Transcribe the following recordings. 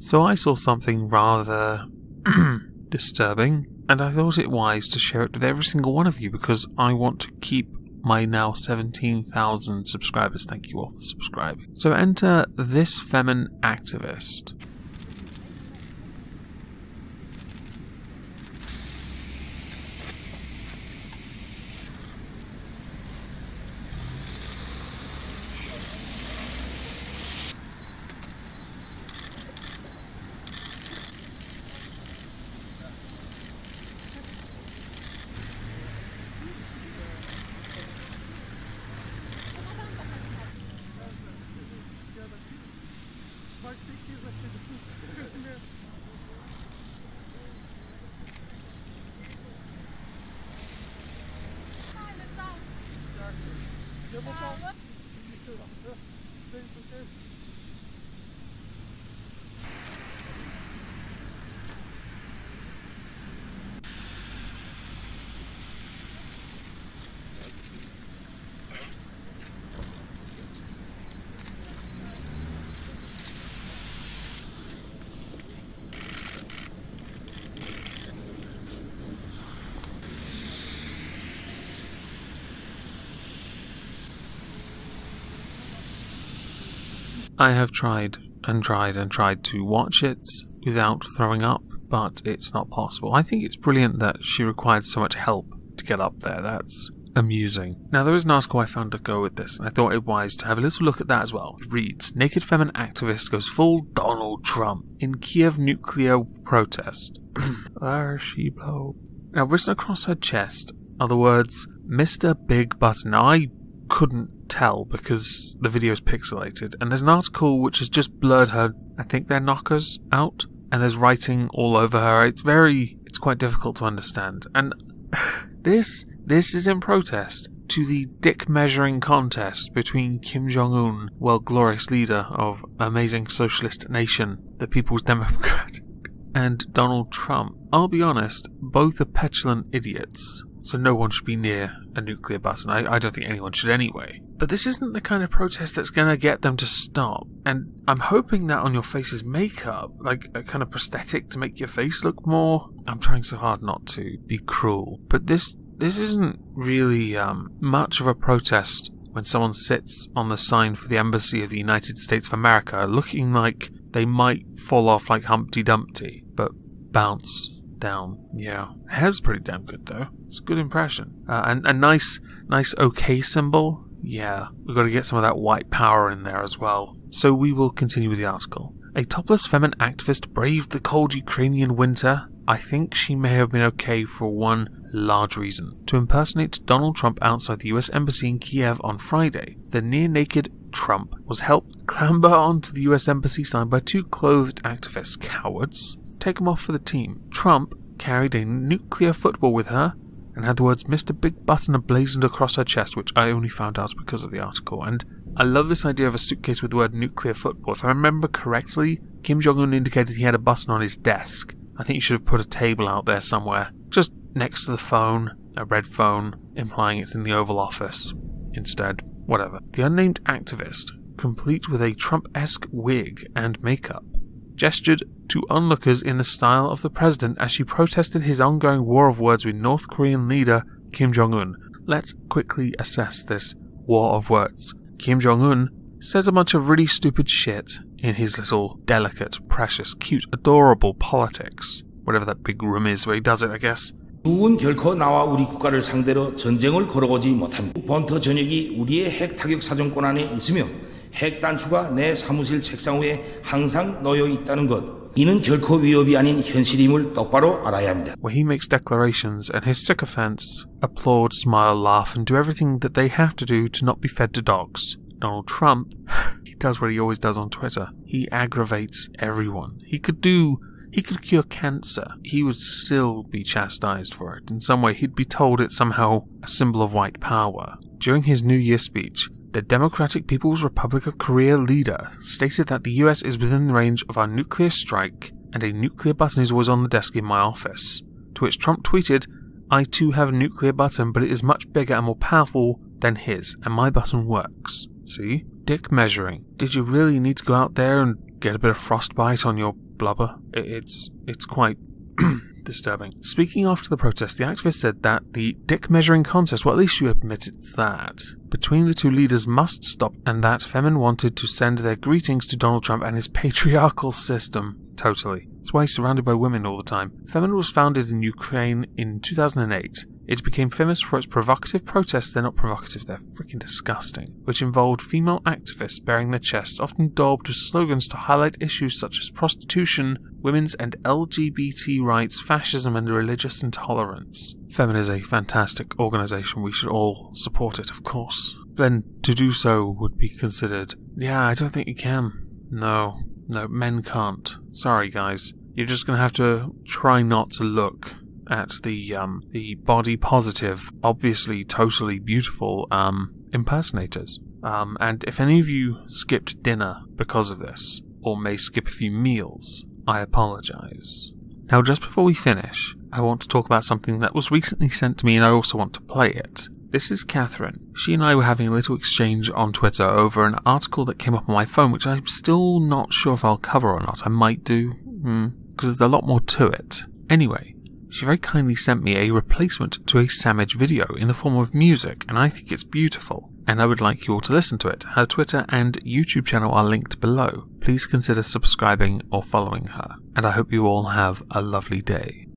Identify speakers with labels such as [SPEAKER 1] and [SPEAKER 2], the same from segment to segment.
[SPEAKER 1] So I saw something rather disturbing, and I thought it wise to share it with every single one of you because I want to keep my now 17,000 subscribers. Thank you all for subscribing. So enter this Femen activist. I have tried and tried and tried to watch it without throwing up, but it's not possible. I think it's brilliant that she required so much help to get up there. That's amusing. Now, there is an article I found to go with this, and I thought it wise to have a little look at that as well. It reads, Naked Femen activist goes full Donald Trump in Kiev nuclear protest. There she blow. Now, written across her chest are the words, Mr. Big Button. Now, I couldn't tell because the video is pixelated, and there's an article which has just blurred her, I think they're knockers, out, and there's writing all over her. It's quite difficult to understand, and this is in protest to the dick measuring contest between Kim Jong-un, world glorious leader of amazing socialist nation, the People's Democratic, and Donald Trump. I'll be honest, both are petulant idiots, so no one should be near a nuclear button. I don't think anyone should anyway. But this isn't the kind of protest that's going to get them to stop. And I'm hoping that on your face is makeup, like a kind of prosthetic to make your face look more... I'm trying so hard not to be cruel. But this isn't really much of a protest when someone sits on the sign for the Embassy of the United States of America looking like they might fall off like Humpty Dumpty, but bounce down. Yeah, hair's pretty damn good though. It's a good impression. And a nice OK symbol. Yeah, we've got to get some of that white power in there as well. So we will continue with the article. A topless Femen activist braved the cold Ukrainian winter. I think she may have been okay for one large reason. To impersonate Donald Trump outside the US Embassy in Kiev on Friday, the near-naked Trump was helped clamber onto the US Embassy sign by two clothed activists. Cowards. Take them off for the team. Trump carried a nuclear football with her and had the words Mr. Big Button emblazoned across her chest, which I only found out because of the article. And I love this idea of a suitcase with the word nuclear football. If I remember correctly, Kim Jong-un indicated he had a button on his desk. I think you should have put a table out there somewhere, just next to the phone, a red phone, implying it's in the Oval Office. Instead, whatever. The unnamed activist, complete with a Trump-esque wig and makeup, gestured to onlookers in the style of the president as she protested his ongoing war of words with North Korean leader Kim Jong-un. Let's quickly assess this war of words. Kim Jong-un says a bunch of really stupid shit in his little delicate, precious, cute, adorable politics. Whatever that big room is where he does it, I guess.
[SPEAKER 2] 누군 결코 나와 우리 국가를 상대로 전쟁을 걸어오지 못합니다. 번터 전역이 우리의 핵 타격 사정권 안에 있으며 핵 단추가 내 사무실 책상 위에 항상 놓여 있다는 것. 이는 결코 위협이 아닌 현실임을 똑바로 알아야 합니다.
[SPEAKER 1] Where he makes declarations and his sycophants applaud, smile, laugh and do everything that they have to do to not be fed to dogs. Donald Trump, he does what he always does on Twitter. He aggravates everyone. He could cure cancer. He would still be chastised for it. In some way, he'd be told it's somehow a symbol of white power. During his New Year speech, the Democratic People's Republic of Korea leader stated that the US is within range of our nuclear strike and a nuclear button is always on the desk in my office. To which Trump tweeted, I too have a nuclear button, but it is much bigger and more powerful than his, and my button works. See? Dick measuring. Did you really need to go out there and get a bit of frostbite on your blubber. It's quite disturbing. Speaking after the protest, the activist said that the dick measuring contest, well, at least you admitted that, between the two leaders must stop, and that Femen wanted to send their greetings to Donald Trump and his patriarchal system. Totally. That's why he's surrounded by women all the time. Femen was founded in Ukraine in 2008. It became famous for its provocative protests. They're not provocative, they're freaking disgusting, which involved female activists bearing their chests, often daubed with slogans to highlight issues such as prostitution, women's and LGBT rights, fascism, and religious intolerance. Femen is a fantastic organisation. We should all support it, of course. Then to do so would be considered, yeah, I don't think you can. No, men can't. Sorry, guys. You're just going to have to try not to look at the body positive, obviously totally beautiful impersonators. And if any of you skipped dinner because of this, or may skip a few meals, I apologise. Now, just before we finish, I want to talk about something that was recently sent to me, and I also want to play it. This is Catherine. She and I were having a little exchange on Twitter over an article that came up on my phone, which I'm still not sure if I'll cover or not. I might do, because there's a lot more to it. Anyway, she very kindly sent me a replacement to a Sammich video in the form of music, and I think it's beautiful, and I would like you all to listen to it. Her Twitter and YouTube channel are linked below. Please consider subscribing or following her, and I hope you all have a lovely day.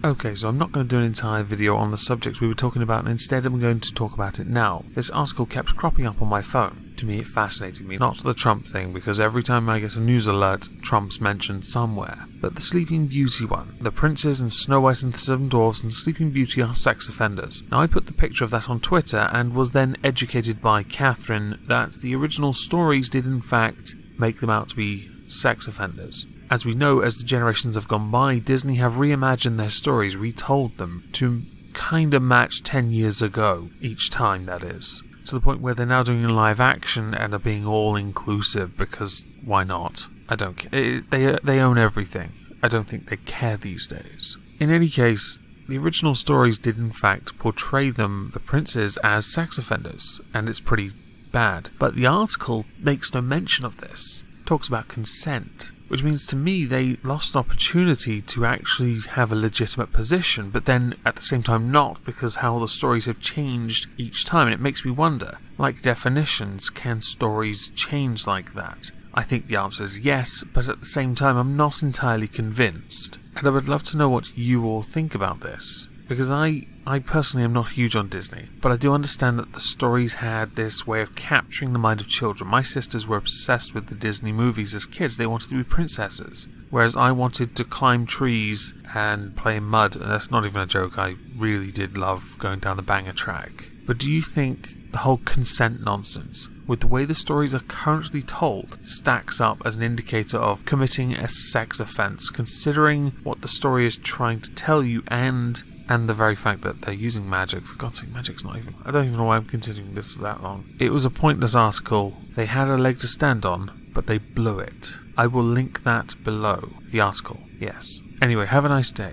[SPEAKER 1] Okay, so I'm not going to do an entire video on the subjects we were talking about, and instead I'm going to talk about it now. This article kept cropping up on my phone. To me, it fascinated me. Not the Trump thing, because every time I get a news alert, Trump's mentioned somewhere. But the Sleeping Beauty one. The princes and Snow White and the Seven Dwarfs and Sleeping Beauty are sex offenders. Now, I put the picture of that on Twitter and was then educated by Catherine that the original stories did in fact make them out to be sex offenders. As we know, as the generations have gone by, Disney have reimagined their stories, retold them, to kinda match 10 years ago, each time that is. To the point where they're now doing live action and are being all-inclusive, because why not? I don't care. They own everything. I don't think they care these days. In any case, the original stories did in fact portray them, the princes, as sex offenders, and it's pretty bad. But the article makes no mention of this. It talks about consent. Which means to me they lost an opportunity to actually have a legitimate position, but then at the same time not, because how the stories have changed each time, and it makes me wonder, like definitions, can stories change like that? I think the answer is yes, but at the same time I'm not entirely convinced. And I would love to know what you all think about this, because I personally am not huge on Disney, but I do understand that the stories had this way of capturing the mind of children. My sisters were obsessed with the Disney movies as kids. They wanted to be princesses, whereas I wanted to climb trees and play in mud, and that's not even a joke. I really did love going down the banger track. But do you think the whole consent nonsense, with the way the stories are currently told, stacks up as an indicator of committing a sex offence, considering what the story is trying to tell you and the very fact that they're using magic. For God's sake, magic's not even... I don't even know why I'm continuing this for that long. It was a pointless article. They had a leg to stand on, but they blew it. I will link that below. The article, yes. Anyway, have a nice day.